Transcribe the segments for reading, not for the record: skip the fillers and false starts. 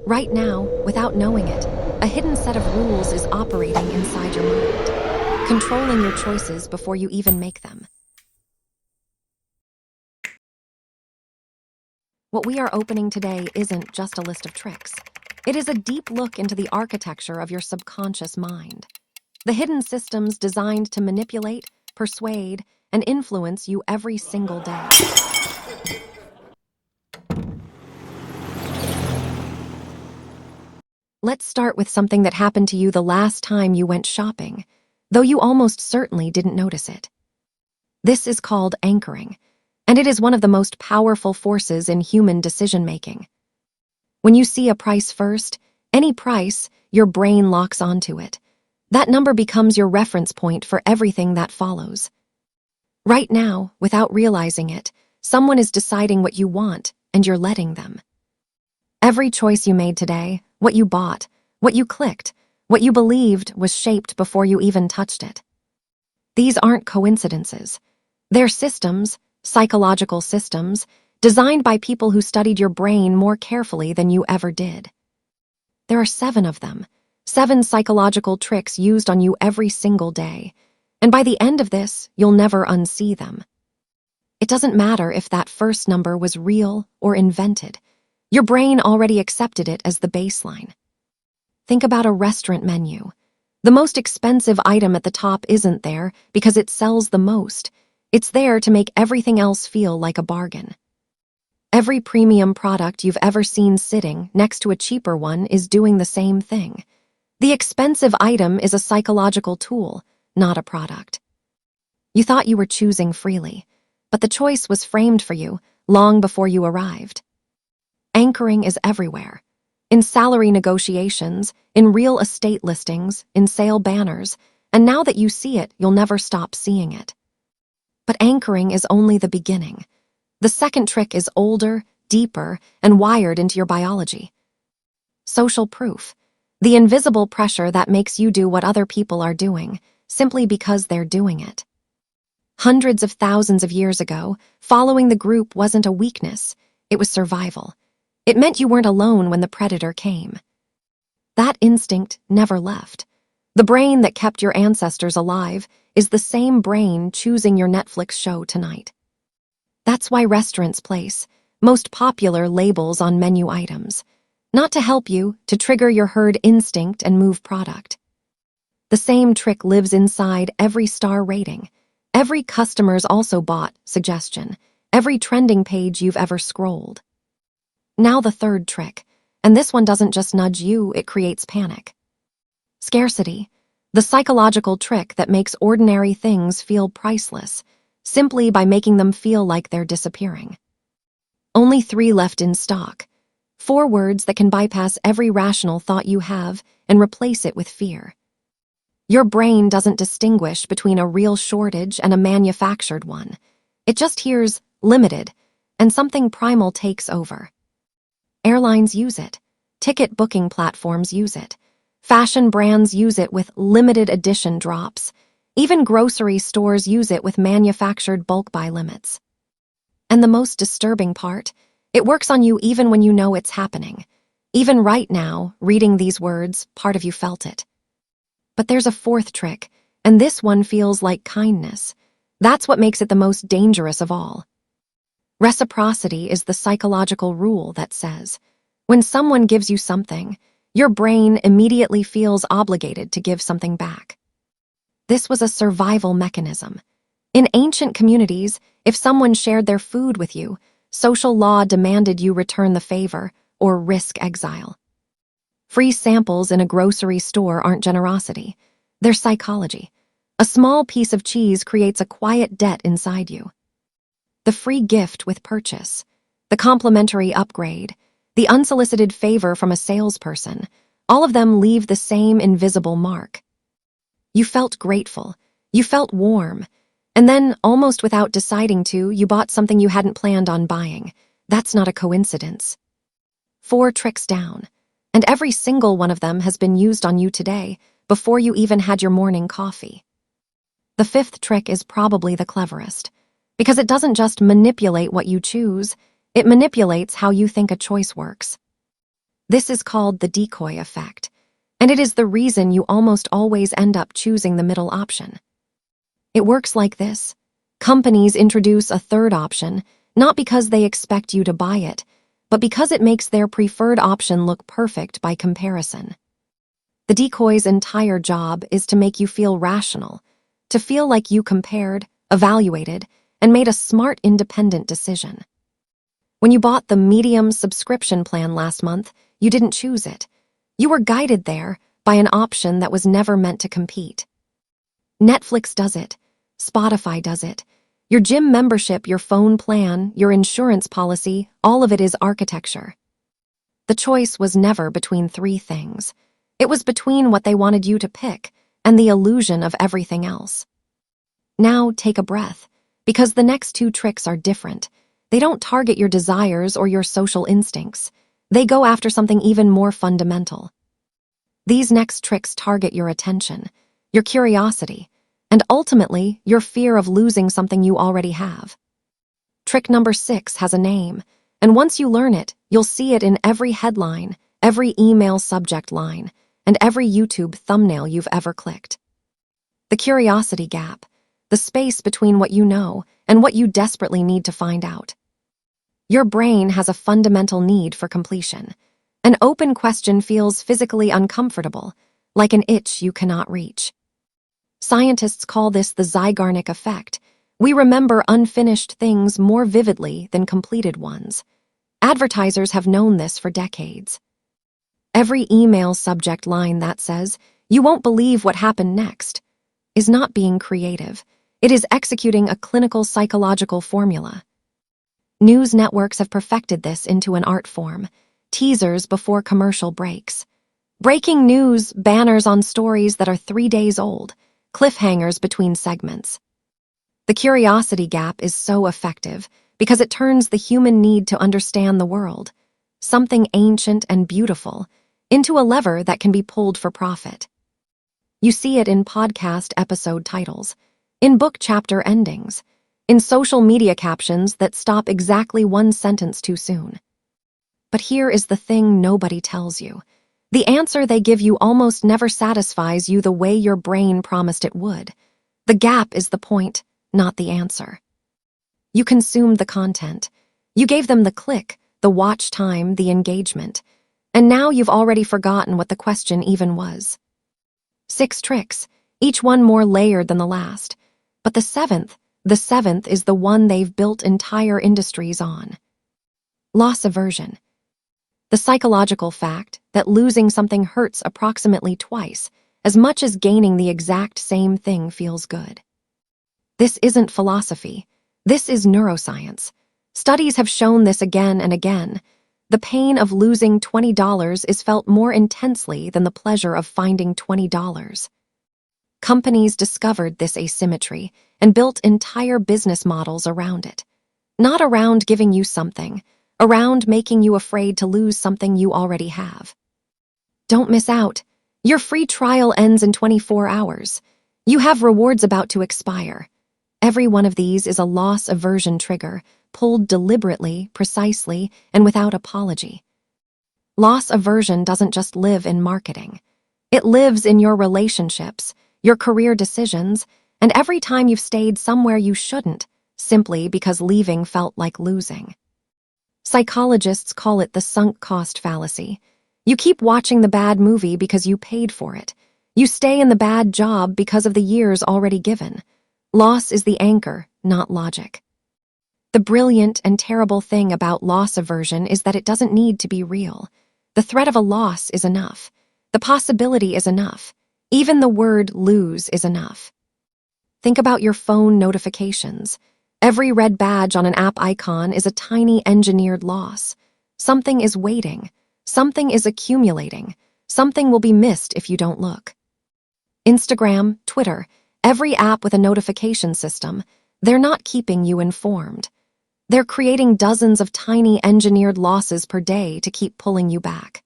Right now, without knowing it, a hidden set of rules is operating inside your mind, controlling your choices before you even make them. What we are opening today isn't just a list of tricks. It is a deep look into the architecture of your subconscious mind. The hidden systems designed to manipulate, persuade, and influence you every single day. Let's start with something that happened to you the last time you went shopping, though you almost certainly didn't notice it. This is called anchoring, and it is one of the most powerful forces in human decision-making. When you see a price first, any price, your brain locks onto it. That number becomes your reference point for everything that follows. Right now, without realizing it, someone is deciding what you want, and you're letting them. Every choice you made today, what you bought, what you clicked, what you believed was shaped before you even touched it. These aren't coincidences. They're systems, psychological systems, designed by people who studied your brain more carefully than you ever did. There are 7 of them, 7 psychological tricks used on you every single day, and by the end of this, you'll never unsee them. It doesn't matter if that first number was real or invented. Your brain already accepted it as the baseline. Think about a restaurant menu. The most expensive item at the top isn't there because it sells the most. It's there to make everything else feel like a bargain. Every premium product you've ever seen sitting next to a cheaper one is doing the same thing. The expensive item is a psychological tool, not a product. You thought you were choosing freely, but the choice was framed for you long before you arrived. Anchoring is everywhere. In salary negotiations, in real estate listings, in sale banners, and now that you see it, you'll never stop seeing it. But anchoring is only the beginning. The second trick is older, deeper, and wired into your biology. Social proof. The invisible pressure that makes you do what other people are doing, simply because they're doing it. Hundreds of thousands of years ago, following the group wasn't a weakness, it was survival. It meant you weren't alone when the predator came. That instinct never left. The brain that kept your ancestors alive is the same brain choosing your Netflix show tonight. That's why restaurants place most popular labels on menu items, not to help you, to trigger your herd instinct and move product. The same trick lives inside every star rating, every customer's also bought suggestion, every trending page you've ever scrolled. Now the third trick, and this one doesn't just nudge you, it creates panic. Scarcity, the psychological trick that makes ordinary things feel priceless, simply by making them feel like they're disappearing. Only 3 left in stock. 4 words that can bypass every rational thought you have and replace it with fear. Your brain doesn't distinguish between a real shortage and a manufactured one. It just hears limited, and something primal takes over. Airlines use it. Ticket booking platforms use it. Fashion brands use it with limited edition drops. Even grocery stores use it with manufactured bulk buy limits. And the most disturbing part, it works on you even when you know it's happening. Even right now, reading these words, part of you felt it. But there's a 4th trick, and this one feels like kindness. That's what makes it the most dangerous of all. Reciprocity is the psychological rule that says, when someone gives you something, your brain immediately feels obligated to give something back. This was a survival mechanism. In ancient communities, if someone shared their food with you, social law demanded you return the favor or risk exile. Free samples in a grocery store aren't generosity. They're psychology. A small piece of cheese creates a quiet debt inside you. The free gift with purchase, the complimentary upgrade, the unsolicited favor from a salesperson, all of them leave the same invisible mark. You felt grateful, you felt warm, and then, almost without deciding to, you bought something you hadn't planned on buying. That's not a coincidence. 4 tricks down, and every single one of them has been used on you today, before you even had your morning coffee. The 5th trick is probably the cleverest, because it doesn't just manipulate what you choose, it manipulates how you think a choice works. This is called the decoy effect, and it is the reason you almost always end up choosing the middle option. It works like this. Companies introduce a third option, not because they expect you to buy it, but because it makes their preferred option look perfect by comparison. The decoy's entire job is to make you feel rational, to feel like you compared, evaluated, and made a smart, independent decision. When you bought the medium subscription plan last month, you didn't choose it. You were guided there by an option that was never meant to compete. Netflix does it. Spotify does it. Your gym membership, your phone plan, your insurance policy, all of it is architecture. The choice was never between three things. It was between what they wanted you to pick and the illusion of everything else. Now take a breath, because the next two tricks are different. They don't target your desires or your social instincts. They go after something even more fundamental. These next tricks target your attention, your curiosity, and ultimately your fear of losing something you already have. Trick number 6 has a name, and once you learn it, you'll see it in every headline, every email subject line, and every YouTube thumbnail you've ever clicked. The curiosity gap, the space between what you know and what you desperately need to find out. Your brain has a fundamental need for completion. An open question feels physically uncomfortable, like an itch you cannot reach. Scientists call this the Zeigarnik effect. We remember unfinished things more vividly than completed ones. Advertisers have known this for decades. Every email subject line that says, "You won't believe what happened next," is not being creative. It is executing a clinical psychological formula. News networks have perfected this into an art form. Teasers before commercial breaks. Breaking news banners on stories that are 3 days old. Cliffhangers between segments. The curiosity gap is so effective because it turns the human need to understand the world, something ancient and beautiful, into a lever that can be pulled for profit. You see it in podcast episode titles, in book chapter endings, in social media captions that stop exactly one sentence too soon. But here is the thing nobody tells you. The answer they give you almost never satisfies you the way your brain promised it would. The gap is the point, not the answer. You consumed the content. You gave them the click, the watch time, the engagement. And now you've already forgotten what the question even was. 6 tricks, each one more layered than the last. But the seventh is the one they've built entire industries on. Loss aversion. The psychological fact that losing something hurts approximately twice as much as gaining the exact same thing feels good. This isn't philosophy. This is neuroscience. Studies have shown this again and again. The pain of losing $20 is felt more intensely than the pleasure of finding $20. Companies discovered this asymmetry and built entire business models around it. Not around giving you something, around making you afraid to lose something you already have. Don't miss out. Your free trial ends in 24 hours. You have rewards about to expire. Every one of these is a loss aversion trigger, pulled deliberately, precisely, and without apology. Loss aversion doesn't just live in marketing. It lives in your relationships, your career decisions, and every time you've stayed somewhere you shouldn't, simply because leaving felt like losing. Psychologists call it the sunk cost fallacy. You keep watching the bad movie because you paid for it. You stay in the bad job because of the years already given. Loss is the anchor, not logic. The brilliant and terrible thing about loss aversion is that it doesn't need to be real. The threat of a loss is enough. The possibility is enough. Even the word lose is enough. Think about your phone notifications. Every red badge on an app icon is a tiny engineered loss. Something is waiting. Something is accumulating. Something will be missed if you don't look. Instagram, Twitter, every app with a notification system, they're not keeping you informed. They're creating dozens of tiny engineered losses per day to keep pulling you back.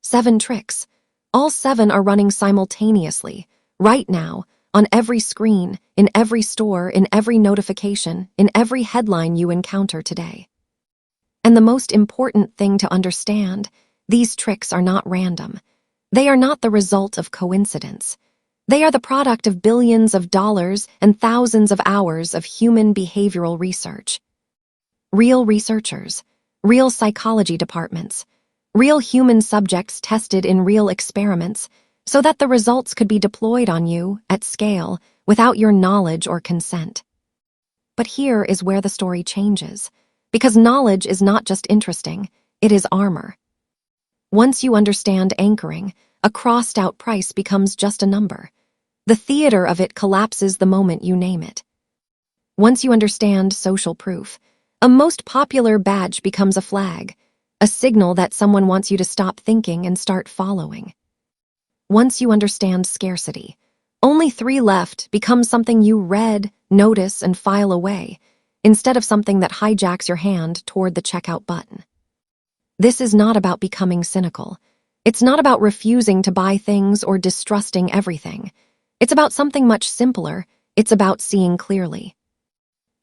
7 tricks. All 7 are running simultaneously, right now, on every screen, in every store, in every notification, in every headline you encounter today. And the most important thing to understand, These tricks are not random. They are not the result of coincidence. They are the product of billions of dollars and thousands of hours of human behavioral research. Real researchers, real psychology departments, real human subjects tested in real experiments so that the results could be deployed on you at scale without your knowledge or consent. But here is where the story changes, because knowledge is not just interesting, it is armor. Once you understand anchoring, a crossed-out price becomes just a number. The theater of it collapses the moment you name it. Once you understand social proof, a most popular badge becomes a flag, a signal that someone wants you to stop thinking and start following. Once you understand scarcity, only 3 left becomes something you read, notice, and file away, instead of something that hijacks your hand toward the checkout button. This is not about becoming cynical. It's not about refusing to buy things or distrusting everything. It's about something much simpler. It's about seeing clearly.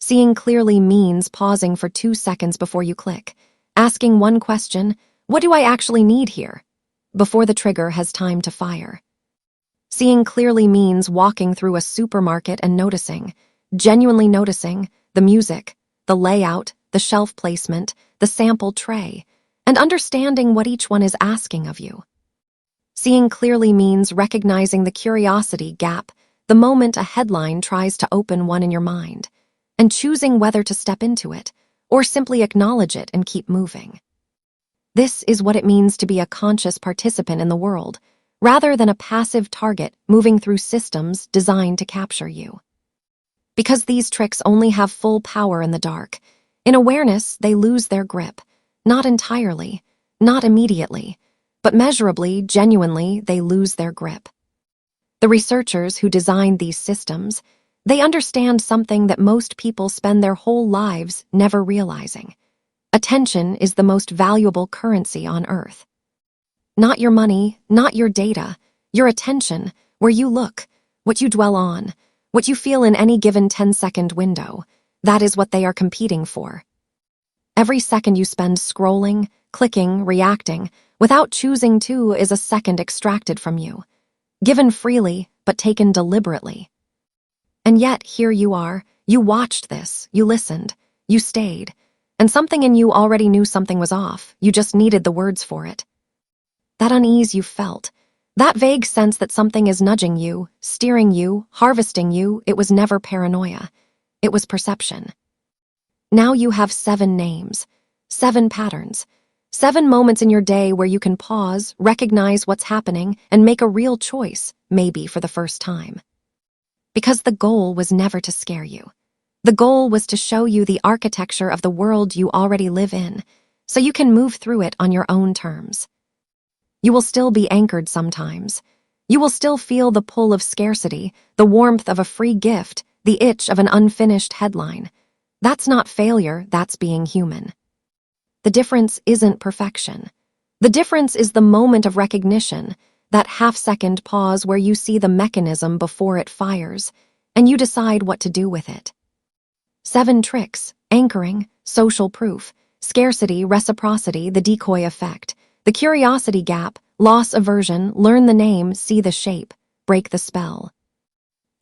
Seeing clearly means pausing for 2 seconds before you click, asking one question, what do I actually need here? Before the trigger has time to fire. Seeing clearly means walking through a supermarket and noticing, genuinely noticing, the music, the layout, the shelf placement, the sample tray, and understanding what each one is asking of you. Seeing clearly means recognizing the curiosity gap the moment a headline tries to open one in your mind, and choosing whether to step into it or simply acknowledge it and keep moving. This is what it means to be a conscious participant in the world, rather than a passive target moving through systems designed to capture you. Because these tricks only have full power in the dark, in awareness they lose their grip, not entirely, not immediately, but measurably, genuinely, they lose their grip. The researchers who designed these systems, they understand something that most people spend their whole lives never realizing. Attention is the most valuable currency on Earth. Not your money, not your data, your attention, where you look, what you dwell on, what you feel in any given 10-second window, that is what they are competing for. Every second you spend scrolling, clicking, reacting, without choosing to is a second extracted from you, given freely but taken deliberately. And yet here you are, you watched this, you listened, you stayed, and something in you already knew something was off, you just needed the words for it. That unease you felt, that vague sense that something is nudging you, steering you, harvesting you, it was never paranoia. It was perception. Now you have 7 names, 7 patterns, 7 moments in your day where you can pause, recognize what's happening, and make a real choice, maybe for the first time. Because the goal was never to scare you. The goal was to show you the architecture of the world you already live in, so you can move through it on your own terms. You will still be anchored sometimes. You will still feel the pull of scarcity, the warmth of a free gift, the itch of an unfinished headline. That's not failure, that's being human. The difference isn't perfection. The difference is the moment of recognition, that half-second pause where you see the mechanism before it fires, and you decide what to do with it. 7 tricks: anchoring, social proof, scarcity, reciprocity, the decoy effect, the curiosity gap, loss aversion, learn the name, see the shape, break the spell.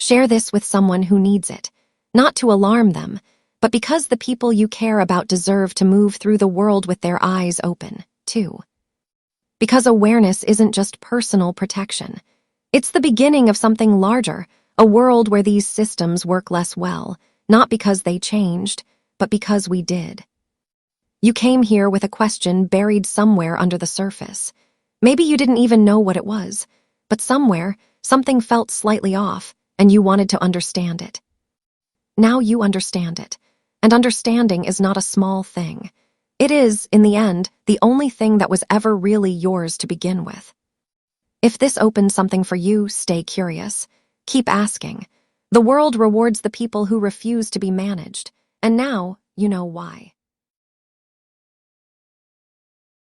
Share this with someone who needs it, not to alarm them, but because the people you care about deserve to move through the world with their eyes open, too. Because awareness isn't just personal protection. It's the beginning of something larger, a world where these systems work less well, not because they changed, but because we did. You came here with a question buried somewhere under the surface. Maybe you didn't even know what it was, but somewhere, something felt slightly off, and you wanted to understand it. Now you understand it, and understanding is not a small thing. It is, in the end, the only thing that was ever really yours to begin with. If this opened something for you, stay curious. Keep asking. The world rewards the people who refuse to be managed, and now you know why.